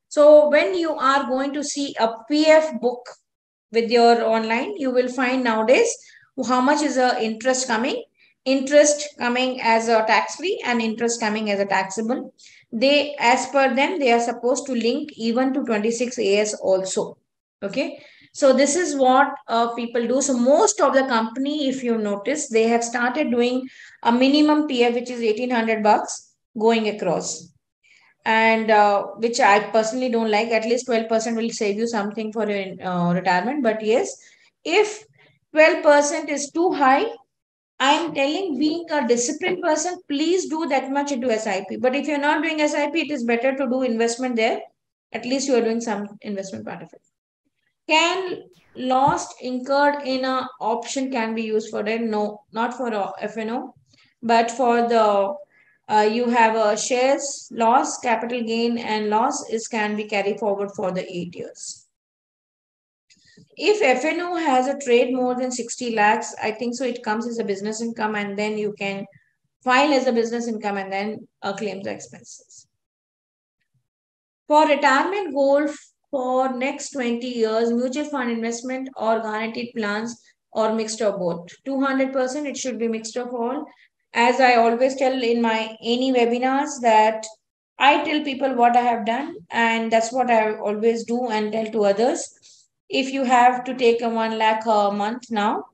So when you are going to see a PF book with your online, you will find nowadays how much is the interest coming as a tax free and interest coming as a taxable. They, as per them, they are supposed to link even to 26 AS also. Okay. So this is what people do. So most of the company, if you notice, they have started doing a minimum PF, which is 1800 bucks going across, and which I personally don't like. At least 12% will save you something for your retirement. But yes, if 12% is too high, I'm telling, being a disciplined person, please do that much into SIP. But if you're not doing SIP, it is better to do investment there. At least you are doing some investment part of it. Can lost incurred in a option can be used for that? No, not for FNO, but for the you have a shares loss, capital gain, and loss is can be carried forward for the 8 years. If FNO has a trade more than 60 lakhs, I think so it comes as a business income, and then you can file as a business income and then claim the expenses. For retirement goal for next 20 years, mutual fund investment or guaranteed plans or mixed of both. 200% it should be mixed of all. As I always tell in my any webinars that I tell people what I have done, and that's what I always do and tell to others. If you have to take a 1 lakh a month now,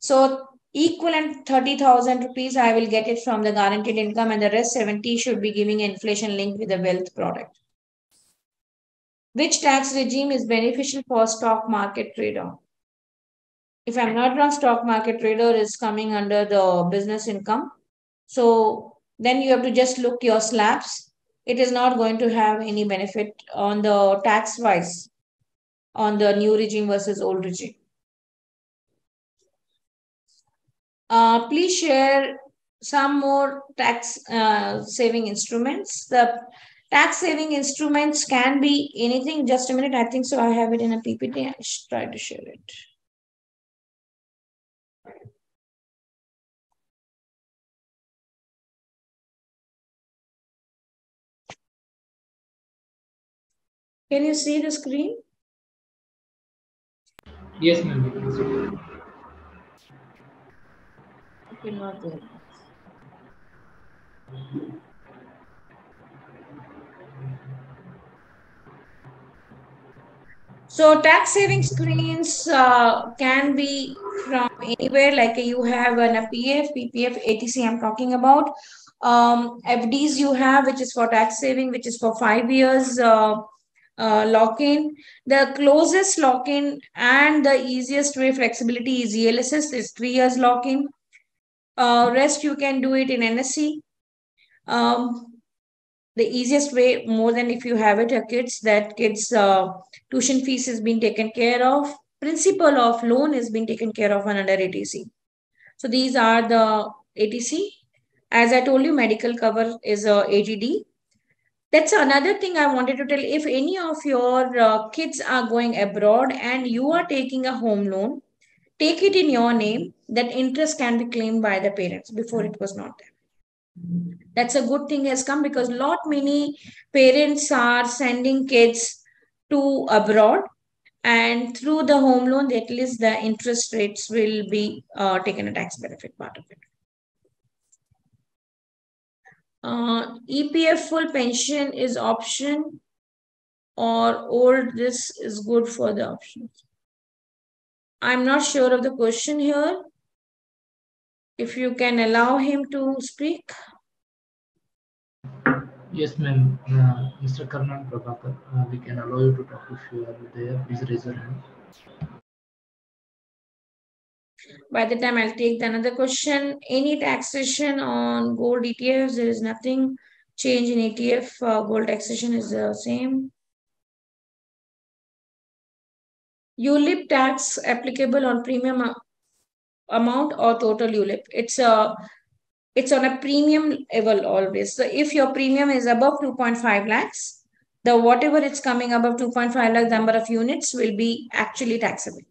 so equivalent 30,000 rupees, I will get it from the guaranteed income, and the rest 70 should be giving inflation linked with a wealth product. Which tax regime is beneficial for stock market trader? If I'm not wrong, stock market trader is coming under the business income. So then you have to just look your slabs. It is not going to have any benefit on the tax wise on the new regime versus old regime. Please share some more tax saving instruments. The tax saving instruments can be anything. Just a minute. I think so. I have it in a PPT. I should try to share it. Can you see the screen?
Yes, ma'am. We can see.
Okay, not there. So tax saving screens can be from anywhere, like you have an PF, PPF, ATC I'm talking about. FDs you have, which is for tax saving, which is for 5 years lock-in. The closest lock-in and the easiest way flexibility is ELSS, is 3 years lock-in. Rest you can do it in NSC. The easiest way, more than if you have it, your kids, that kids tuition fees is being taken care of, principal of loan is being taken care of under ATC. So these are the ATC. As I told you, medical cover is a AGD. That's another thing I wanted to tell. If any of your kids are going abroad and you are taking a home loan, take it in your name. That interest can be claimed by the parents. Before it was not there. That's a good thing has come, because lot many parents are sending kids to abroad, and through the home loan, at least the interest rates will be taken a tax benefit part of it. EPF full pension is option or old, this is good for the options. I'm not sure of the question here. If you can allow him to speak.
Yes, ma'am. Mr. Karnan Prabhakar, we can allow you to talk if you are there. Please raise your hand.
By the time I'll take another question, any taxation on gold ETFs, there is nothing change in ETF. Gold taxation is the same. ULIP tax applicable on premium amount or total ULIP. It's on a premium level always. So if your premium is above 2.5 lakhs, the whatever it's coming above 2.5 lakh number of units will be actually taxable.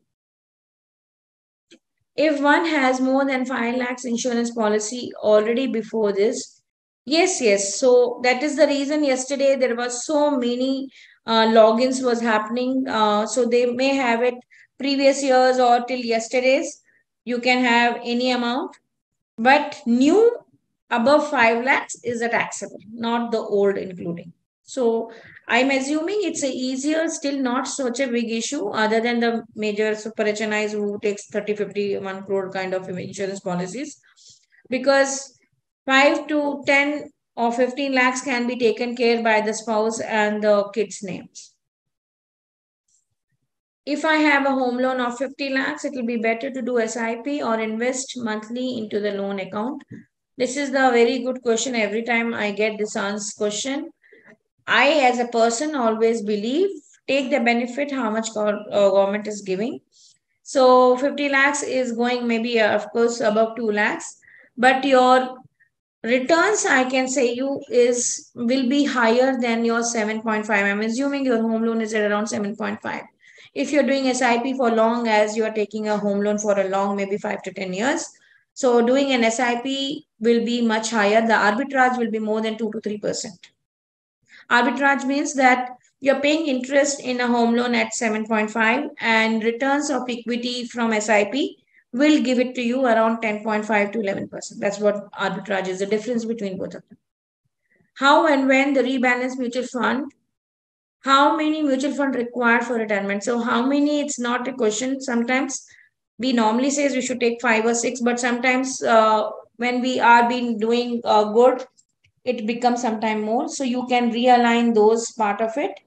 If one has more than 5 lakhs insurance policy already before this, Yes. So that is the reason yesterday there was so many logins was happening. So they may have it previous years or till yesterday's. You can have any amount, but new above 5 lakhs is a taxable, not the old including. So I'm assuming it's a easier, still not such a big issue other than the major super HNIs who takes 30, 50, 1 crore kind of insurance policies. Because 5 to 10 or 15 lakhs can be taken care by the spouse and the kids' names. If I have a home loan of 50 lakhs, it will be better to do SIP or invest monthly into the loan account. This is the very good question. Every time I get this answer question, I, as a person, always believe take the benefit how much government is giving. So 50 lakhs is going maybe, of course, above 2 lakhs, but your returns, I can say you is will be higher than your 7.5. I'm assuming your home loan is at around 7.5. If you're doing SIP for long, as you are taking a home loan for a long, maybe 5 to 10 years, so doing an SIP will be much higher. The arbitrage will be more than 2 to 3%. Arbitrage means that you're paying interest in a home loan at 7.5 and returns of equity from SIP will give it to you around 10.5 to 11%. That's what arbitrage is, the difference between both of them. How and when the rebalance mutual fund, how many mutual fund required for retirement? So how many, it's not a question. Sometimes we normally says we should take 5 or 6, but sometimes when we are been doing good, it becomes sometime more. So you can realign those part of it.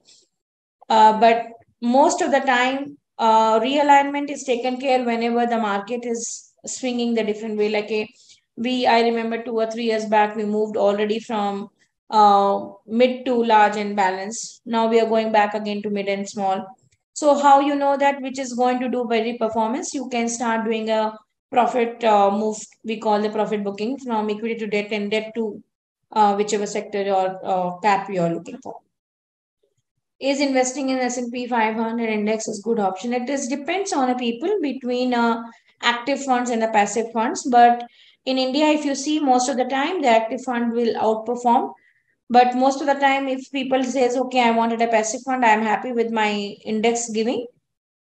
But most of the time, realignment is taken care whenever the market is swinging the different way. Like I remember 2 or 3 years back, we moved already from mid to large and balance. Now we are going back again to mid and small. So how you know that which is going to do very performance? You can start doing a profit move. We call the profit booking from equity to debt and debt to whichever sector or cap you are looking for. Is investing in S&P 500 index is good option? It is depends on a people between active funds and the passive funds. But in India, if you see most of the time, the active fund will outperform. But most of the time, if people says, okay, I wanted a passive fund, I'm happy with my index giving,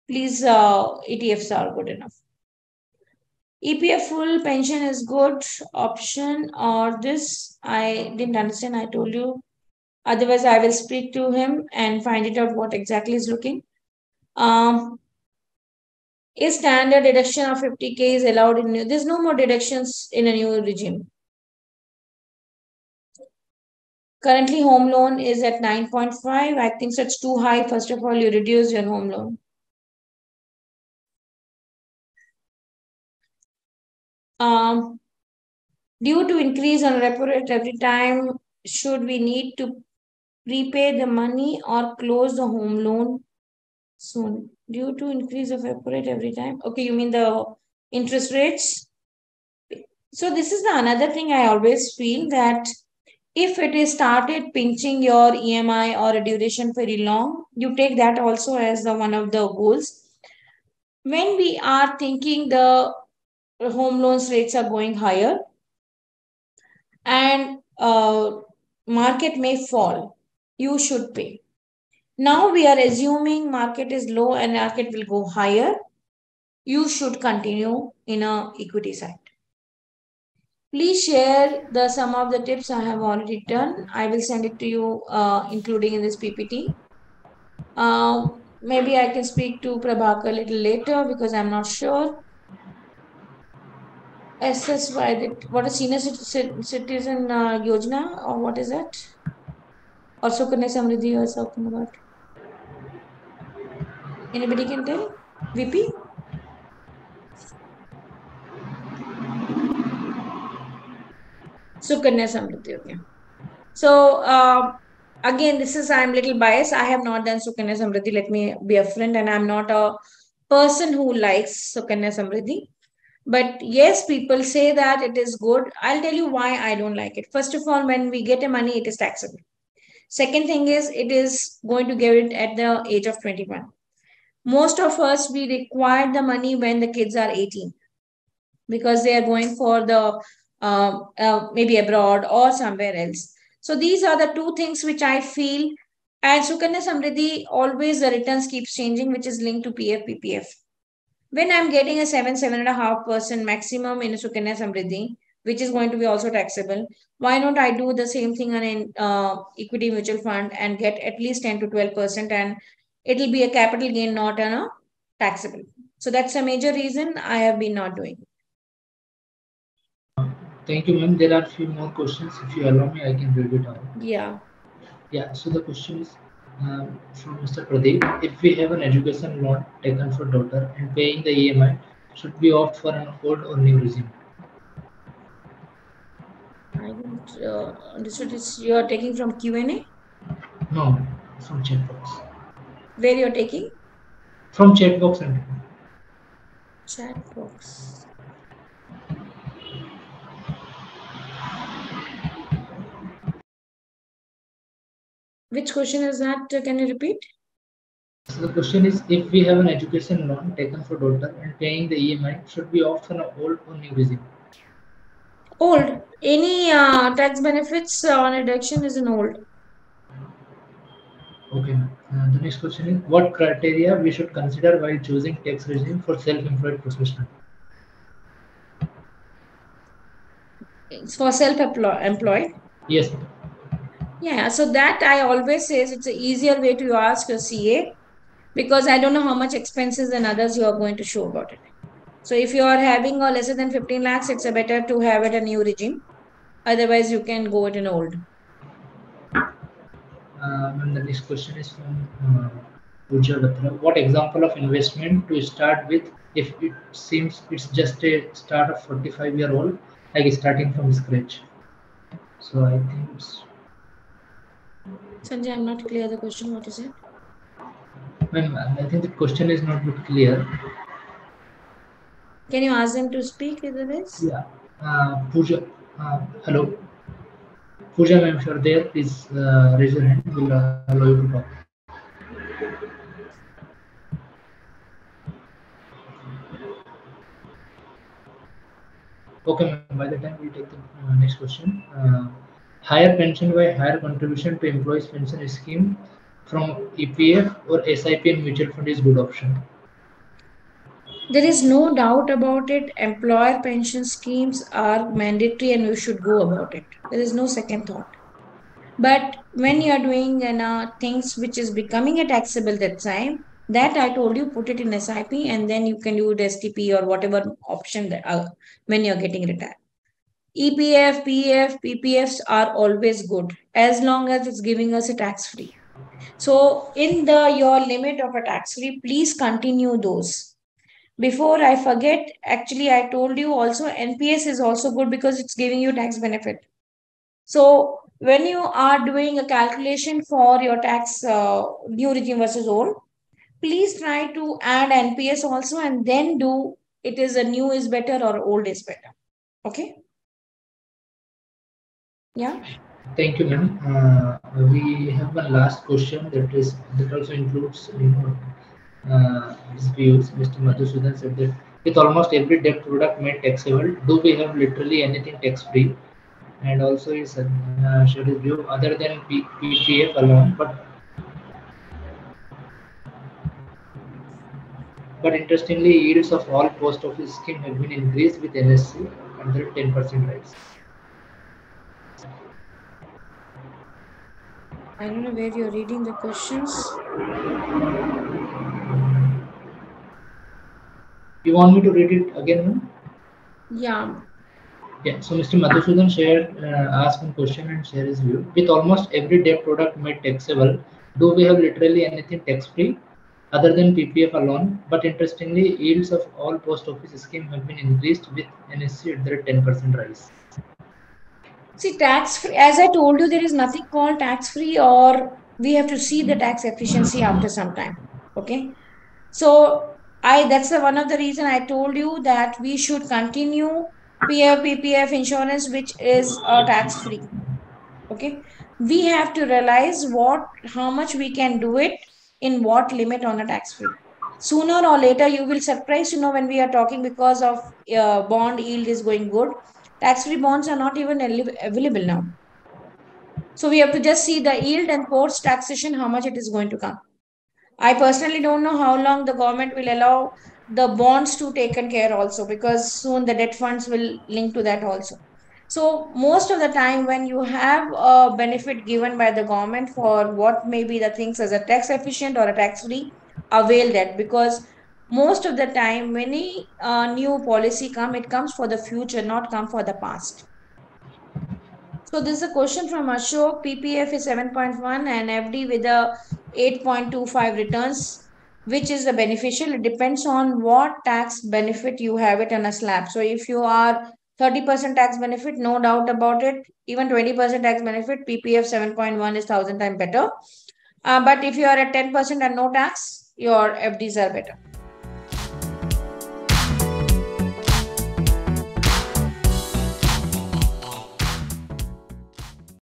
please, ETFs are good enough. EPF full pension is good option or this? I didn't understand. I told you. Otherwise, I will speak to him and find it out what exactly is looking. Is standard deduction of 50K is allowed in new? There's no more deductions in a new regime. Currently, home loan is at 9.5. I think so it's too high. First of all, you reduce your home loan. Due to increase on repo rate every time, should we need to prepay the money or close the home loan soon? Due to increase of repo rate every time. Okay, you mean the interest rates? So this is the another thing I always feel that if it is started pinching your EMI or a duration very long, you take that also as the one of the goals. When we are thinking the home loans rates are going higher and market may fall, you should pay. Now we are assuming market is low and market will go higher. You should continue in a equity side. Please share the some of the tips I have already done. I will send it to you, including in this PPT. Maybe I can speak to Prabhakar a little later because I'm not sure. SSY, what is senior citizen Yojana or what is that? Or Sukanya Samriddhi you are talking about? Anybody can tell? VP? Sukanya Samriddhi, okay. So, again, this is, I'm little biased. I have not done Sukanya Samriddhi. Let me be a friend, and I'm not a person who likes Sukanya Samriddhi. But yes, people say that it is good. I'll tell you why I don't like it. First of all, when we get a money, it is taxable. Second thing is, it is going to give it at the age of 21. Most of us, we require the money when the kids are 18 because they are going for the maybe abroad or somewhere else. So these are the two things which I feel. And Sukanya Samriddhi, always the returns keeps changing, which is linked to PF, PPF. When I'm getting a 7.5% maximum in Sukanya Samriddhi, which is going to be also taxable, why not I do the same thing on an equity mutual fund and get at least 10 to 12%, and it'll be a capital gain, not on a taxable. So that's a major reason I have been not doing.
Thank you, ma'am. There are a few more questions. If you allow me, I can read it out.
Yeah.
Yeah, so the question is from Mr. Pradeep. If we have an education loan taken for daughter and paying the EMI, should we opt for an old or new regime?
I didn't understood. You are taking from Q&A?
No, from chat box.
Where you're taking?
From chat box and
Chat box. Which question is that? Can you repeat?
So the question is, if we have an education loan taken for daughter and paying the EMI, should we opt for an old or new regime?
Old. Any tax benefits on deduction is an old.
Okay. The next question is, what criteria we should consider while choosing tax regime for self-employed professional?
It's for self-employed.
Yes.
Yeah, so that I always say it's an easier way to ask a CA, because I don't know how much expenses and others you are going to show about it. So if you are having a lesser than 15 lakhs, it's a better to have it a new regime. Otherwise, you can go with an old.
And the next question is from Pooja Batra. What example of investment to start with if it seems it's just a start of 45-year-old, like starting from scratch? So I think
Sanjay, I'm not clear the question. What is it?
Ma'am, I think the question is not very clear.
Can you ask them to speak with this?
Yeah. Pooja, hello. Pooja, ma'am, if you're there, please raise your hand. We'll allow you to talk. Okay, ma'am. By the time we take the next question, higher pension by higher contribution to employees pension scheme from EPF or SIP and mutual fund is good option.
There is no doubt about it. Employer pension schemes are mandatory and you should go about it. There is no second thought. But when you are doing things which is becoming a taxable that time, that I told you, put it in SIP and then you can do it STP or whatever option that when you're getting retired. EPF, PF, PPFs are always good as long as it's giving us a tax free. So in the your limit of a tax free, please continue those. Before I forget, actually I told you also NPS is also good because it's giving you tax benefit. So when you are doing a calculation for your tax new regime versus old, please try to add NPS also and then do it is a new is better or old is better. Okay. Yeah.
Thank you, ma'am. We have one last question that also includes his views. Mr. Madhusudan said that with almost every debt product made taxable, do we have literally anything tax free? And also he said shared his view other than PPF alone, but interestingly, yields of all post office scheme have been increased with NSC under 10% rise.
I don't know where you're reading the questions.
You want me to read it again, ma'am?
Yeah.
Yeah, so Mr. Madhusudan asked one question and share his view. With almost every debt product made taxable, do we have literally anything tax-free other than PPF alone? But interestingly, yields of all post office schemes have been increased with NSC at their 10% rise.
See, tax free, as I told you, there is nothing called tax free, or we have to see the tax efficiency after some time. Okay. So that's one of the reason I told you that we should continue PF, PPF insurance, which is tax free. Okay. We have to realize how much we can do it in what limit on a tax free. Sooner or later, you will surprise when we are talking because of bond yield is going good. Tax-free bonds are not even available now. So we have to just see the yield and post taxation, how much it is going to come. I personally don't know how long the government will allow the bonds to taken care also, because soon the debt funds will link to that also. So most of the time when you have a benefit given by the government for what may be the things as a tax efficient or a tax free, avail that, because most of the time many new policy come, it comes for the future, not come for the past. So this is a question from Ashok. PPF is 7.1 and FD with a 8.25 returns. Which is the beneficial? It depends on what tax benefit you have it on a slab. So if you are 30% tax benefit, no doubt about it. Even 20% tax benefit, PPF 7.1 is 1,000 times better. But if you are at 10% and no tax, your FDs are better.